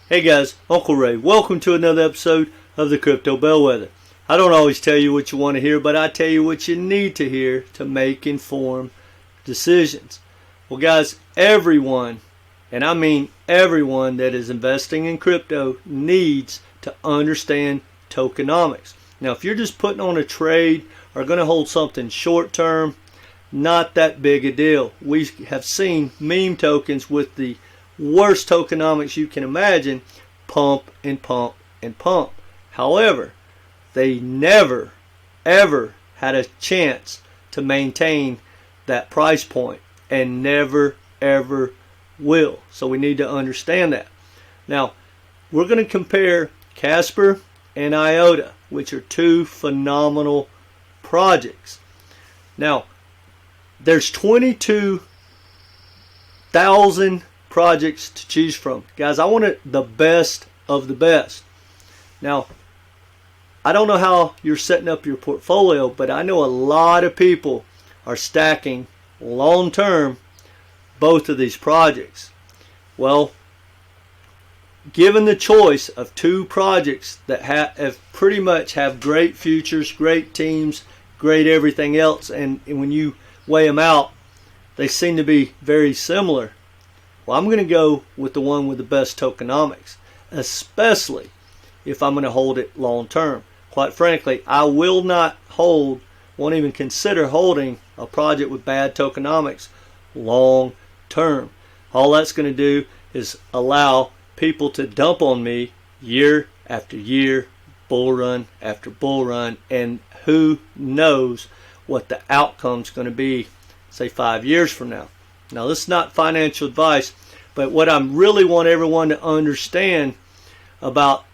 Hey guys, Uncle Ray. Welcome to another episode of the Crypto Bellwether. I don't always tell you what you want to hear, but I tell you what you need to hear to make informed decisions. Well guys, everyone, and I mean everyone that is investing in crypto needs to understand tokenomics. Now if you're just putting on a trade or going to hold something short term, not that big a deal. We have seen meme tokens with the worst tokenomics you can imagine pump and pump and pump. However, they never ever had a chance to maintain that price point and never ever will. So we need to understand that. Now we're going to compare Casper and IOTA, which are two phenomenal projects. Now there's 22,000 projects to choose from. Guys, I want the best of the best. Now, I don't know how you're setting up your portfolio, but I know a lot of people are stacking long term both of these projects. Well, given the choice of two projects that have pretty much have great futures, great teams, great everything else, and when you weigh them out, they seem to be very similar. Well, I'm going to go with the one with the best tokenomics, especially if I'm going to hold it long term. Quite frankly, I will not hold, won't even consider holding a project with bad tokenomics long term. All that's going to do is allow people to dump on me year after year, bull run after bull run, and who knows what the outcome's going to be, say 5 years from now. Now this is not financial advice, but what I really want everyone to understand about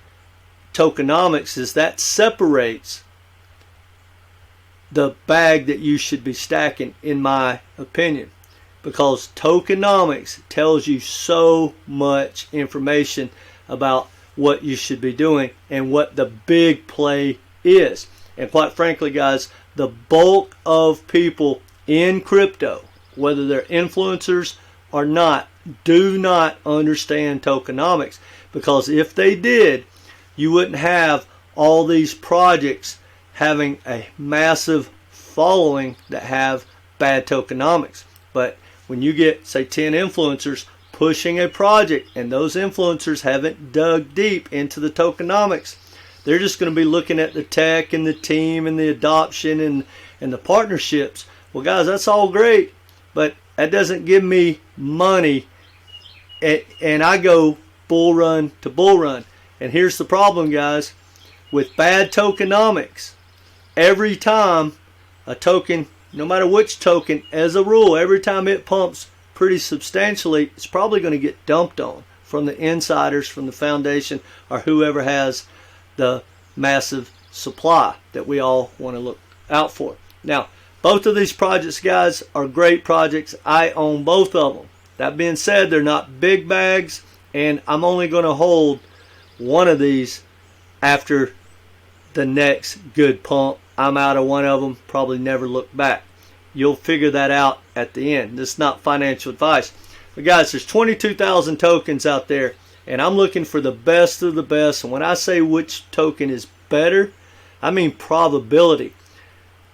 tokenomics is that separates the bag that you should be stacking, in my opinion, because tokenomics tells you so much information about what you should be doing and what the big play is. And quite frankly guys, the bulk of people in crypto, whether they're influencers or not, do not understand tokenomics, because if they did, you wouldn't have all these projects having a massive following that have bad tokenomics. But when you get, say, 10 influencers pushing a project and those influencers haven't dug deep into the tokenomics, they're just going to be looking at the tech and the team and the adoption and the partnerships. Well guys, that's all great, but that doesn't give me money, and I go bull run to bull run. And here's the problem guys, with bad tokenomics, every time a token, no matter which token, as a rule, every time it pumps pretty substantially, it's probably going to get dumped on from the insiders, from the foundation, or whoever has the massive supply that we all want to look out for. Now, both of these projects, guys, are great projects. I own both of them. That being said, they're not big bags, and I'm only going to hold one of these after the next good pump. I'm out of one of them, probably never look back. You'll figure that out at the end. This is not financial advice. But guys, there's 22,000 tokens out there, and I'm looking for the best of the best. And when I say which token is better, I mean probability.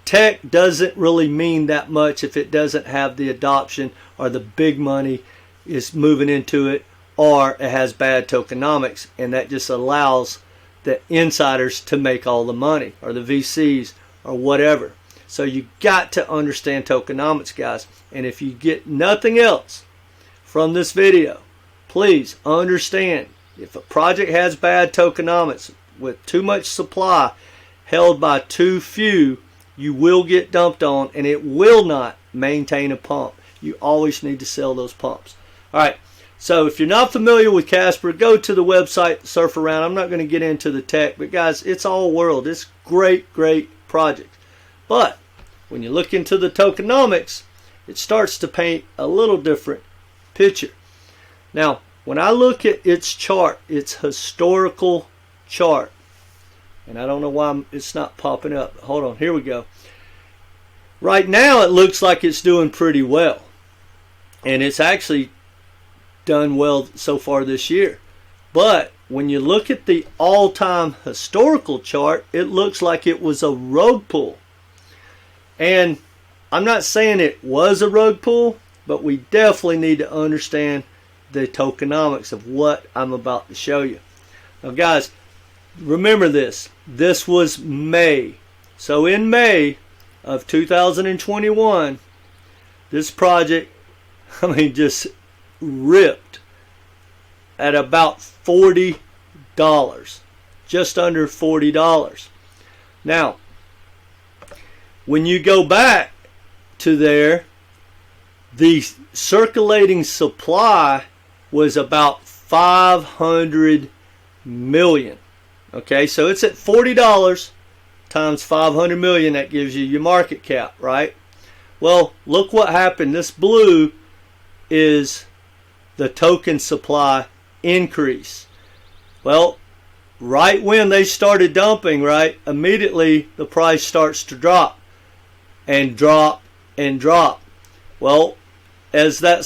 Tech doesn't really mean that much if it doesn't have the adoption or the big money is moving into it, or it has bad tokenomics, and that just allows the insiders to make all the money, or the VCs or whatever. So you got to understand tokenomics guys, and if you get nothing else from this video, please understand, if a project has bad tokenomics with too much supply held by too few, you will get dumped on, and it will not maintain a pump. You always need to sell those pumps. Alright, so if you're not familiar with Casper, go to the website, surf around. I'm not going to get into the tech, but guys, it's all world. It's great project. But when you look into the tokenomics, it starts to paint a little different picture. Now, when I look at its chart, its historical chart, and I don't know why it's not popping up. Hold on, here we go. Right now it looks like it's doing pretty well, and it's actually done well so far this year. But when you look at the all-time historical chart, it looks like it was a rug pull. And I'm not saying it was a rug pull, but we definitely need to understand the tokenomics of what I'm about to show you. Now guys, remember this. This was May. So in May of 2021, this project, just ripped at about $40. Just under $40. Now, when you go back to there, the circulating supply was about 500 million. Okay, so it's at $40 times 500 million. That gives you your market cap, right? Well, look what happened. This blue is the token supply increase. Well, right when they started dumping, right, immediately the price starts to drop and drop and drop. Well, as that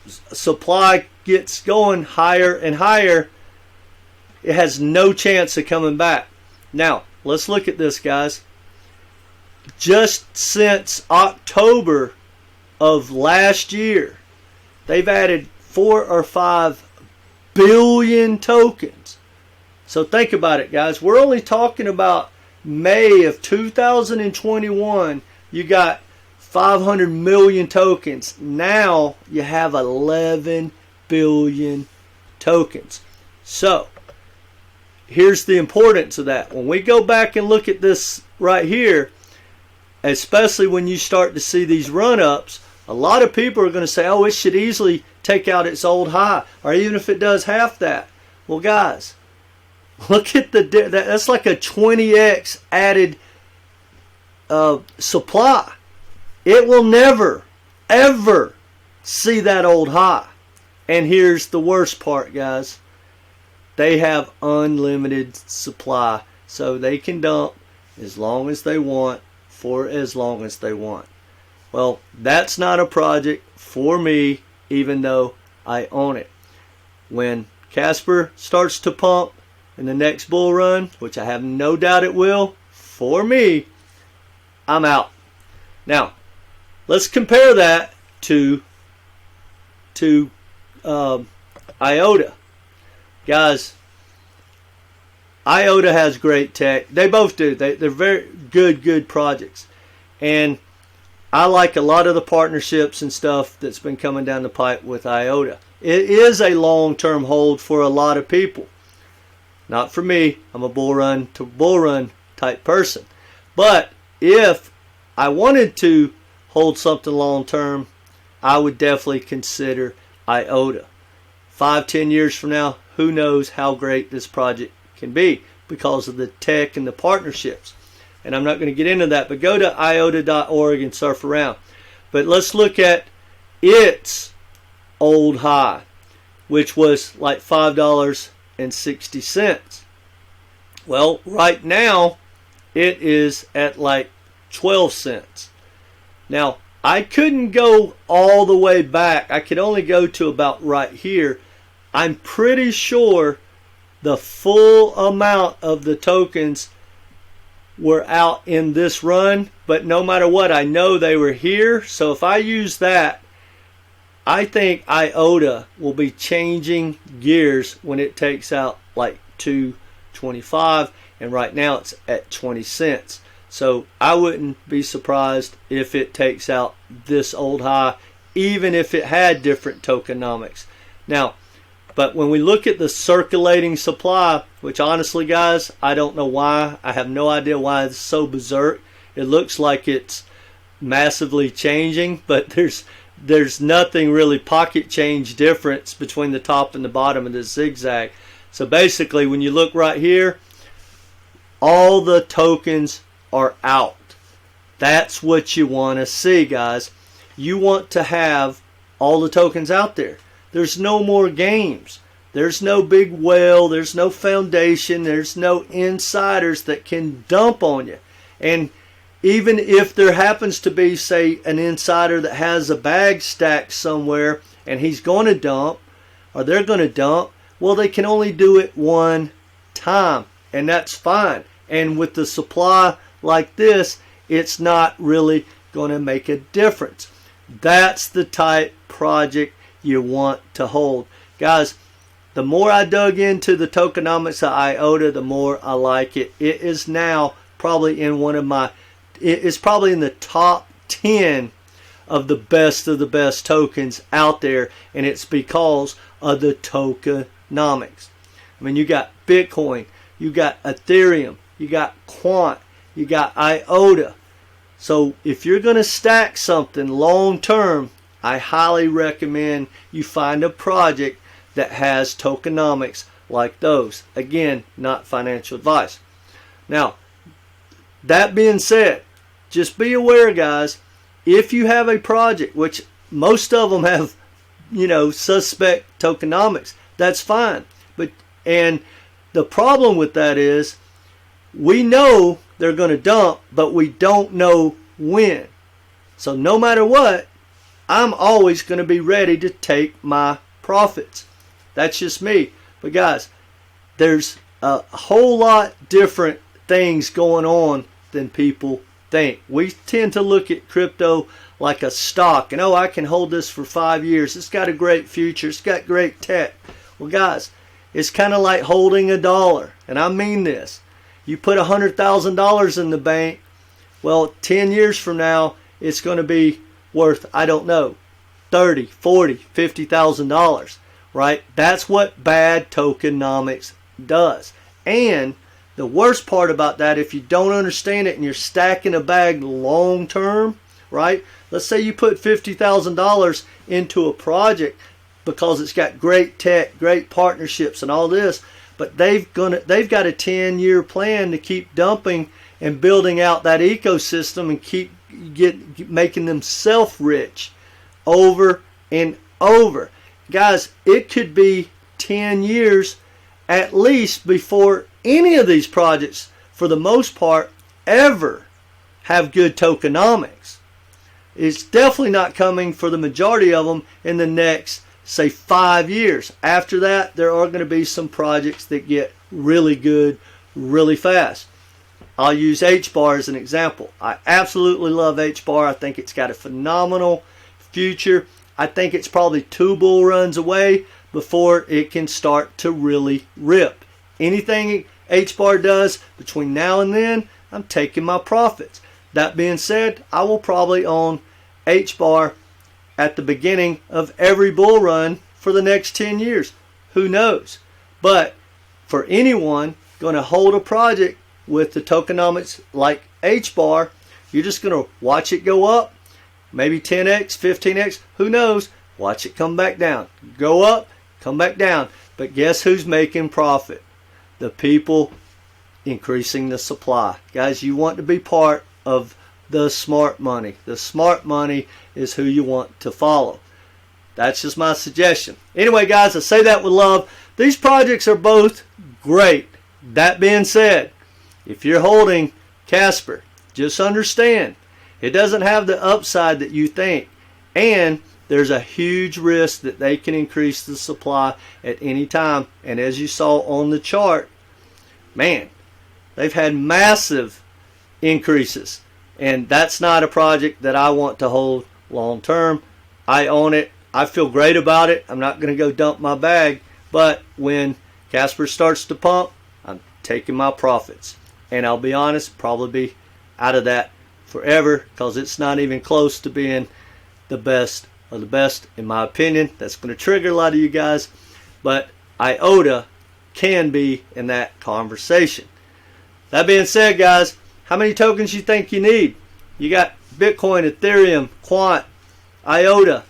supply gets going higher and higher, it has no chance of coming back. Now, let's look at this, guys. Just since October of last year, they've added 4 or 5 billion tokens. So think about it, guys. We're only talking about May of 2021. You got 500 million tokens. Now you have 11 billion tokens. So here's the importance of that. When we go back and look at this right here, especially when you start to see these run-ups, a lot of people are going to say, oh, it should easily take out its old high, or even if it does half that. Well, guys, look at that's like a 20x added supply. It will never, ever see that old high. And here's the worst part, guys. They have unlimited supply, so they can dump as long as they want for as long as they want. Well, that's not a project for me, even though I own it. When Casper starts to pump in the next bull run, which I have no doubt it will, for me, I'm out. Now, let's compare that to IOTA. Guys, IOTA has great tech. They both do. They're very good projects. And I like a lot of the partnerships and stuff that's been coming down the pipe with IOTA. It is a long-term hold for a lot of people. Not for me. I'm a bull run to bull run type person. But if I wanted to hold something long-term, I would definitely consider IOTA. 5-10 years from now, who knows how great this project can be because of the tech and the partnerships. And I'm not going to get into that, but go to iota.org and surf around. But let's look at its old high, which was like $5.60. Well, right now it is at like 12 cents. Now, I couldn't go all the way back. I could only go to about right here. I'm pretty sure the full amount of the tokens were out in this run, but no matter what, I know they were here. So if I use that, I think IOTA will be changing gears when it takes out like $2.25, and right now it's at 20 cents. So I wouldn't be surprised if it takes out this old high, even if it had different tokenomics. Now, but when we look at the circulating supply, which honestly, guys, I don't know why. I have no idea why it's so berserk. It looks like it's massively changing, but there's nothing really pocket change difference between the top and the bottom of this zigzag. So basically, when you look right here, all the tokens are out. That's what you want to see, guys. You want to have all the tokens out there. There's no more games. There's no big whale. There's no foundation. There's no insiders that can dump on you. And even if there happens to be, say, an insider that has a bag stacked somewhere and he's going to dump, or they're going to dump, Well, they can only do it one time, and that's fine. And with the supply like this, it's not really going to make a difference. That's the type project you want to hold. Guys, the more I dug into the tokenomics of IOTA, the more I like it. It is now probably in it's probably in the top 10 of the best tokens out there, and it's because of the tokenomics. I mean, you got Bitcoin, you got Ethereum, you got Quant, you got IOTA. So if you're going to stack something long term, I highly recommend you find a project that has tokenomics like those. Again, not financial advice. Now, that being said, just be aware, guys, if you have a project, which most of them have, suspect tokenomics, that's fine. And the problem with that is we know they're going to dump, but we don't know when. So no matter what, I'm always going to be ready to take my profits. That's just me. But guys, there's a whole lot different things going on than people think. We tend to look at crypto like a stock, and I can hold this for 5 years. It's got a great future. It's got great tech. Well, guys, it's kind of like holding a dollar, and I mean this. You put $100,000 in the bank, well, 10 years from now, it's going to be worth, I don't know, $30,000, $40,000, $50,000, right? That's what bad tokenomics does. And the worst part about that, if you don't understand it and you're stacking a bag long term, right? Let's say you put $50,000 into a project because it's got great tech, great partnerships and all this, but they've got a 10-year plan to keep dumping and building out that ecosystem and keep making themselves rich over and over. Guys, it could be 10 years at least before any of these projects, for the most part, ever have good tokenomics. It's definitely not coming for the majority of them in the next, say, 5 years. After that, there are going to be some projects that get really good really fast. I'll use HBAR as an example. I absolutely love HBAR. I think it's got a phenomenal future. I think it's probably 2 bull runs away before it can start to really rip. Anything HBAR does between now and then, I'm taking my profits. That being said, I will probably own HBAR at the beginning of every bull run for the next 10 years. Who knows? But for anyone going to hold a project with the tokenomics like HBAR, you're just going to watch it go up, maybe 10x, 15x, who knows? Watch it come back down. Go up, come back down. But guess who's making profit? The people increasing the supply. Guys, you want to be part of the smart money. The smart money is who you want to follow. That's just my suggestion. Anyway, guys, I say that with love. These projects are both great. That being said, if you're holding Casper, just understand it doesn't have the upside that you think. And there's a huge risk that they can increase the supply at any time. And as you saw on the chart, man, they've had massive increases. And that's not a project that I want to hold long term. I own it. I feel great about it. I'm not going to go dump my bag. But when Casper starts to pump, I'm taking my profits. And I'll be honest, probably be out of that forever because it's not even close to being the best of the best, in my opinion. That's going to trigger a lot of you guys. But IOTA can be in that conversation. That being said, guys, how many tokens you think you need? You got Bitcoin, Ethereum, Quant, IOTA,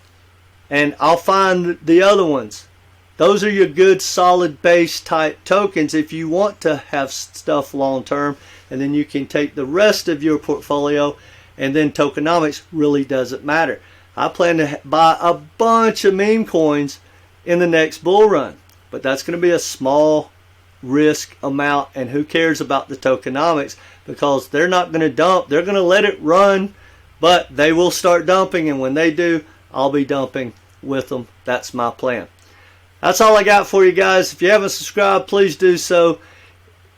and I'll find the other ones. Those are your good solid base type tokens if you want to have stuff long term, and then you can take the rest of your portfolio, and then tokenomics really doesn't matter. I plan to buy a bunch of meme coins in the next bull run, but that's going to be a small risk amount, and who cares about the tokenomics because they're not going to dump. They're going to let it run, but they will start dumping, and when they do, I'll be dumping with them. That's my plan. That's all I got for you guys. If you haven't subscribed, please do so.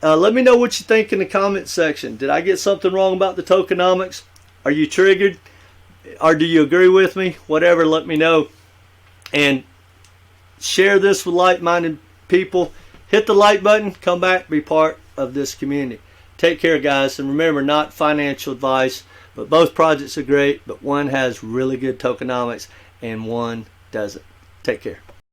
Let me know what you think in the comment section. Did I get something wrong about the tokenomics? Are you triggered? Or do you agree with me? Whatever, let me know. And share this with like-minded people. Hit the like button. Come back, be part of this community. Take care, guys. And remember, not financial advice, but both projects are great, but one has really good tokenomics and one doesn't. Take care.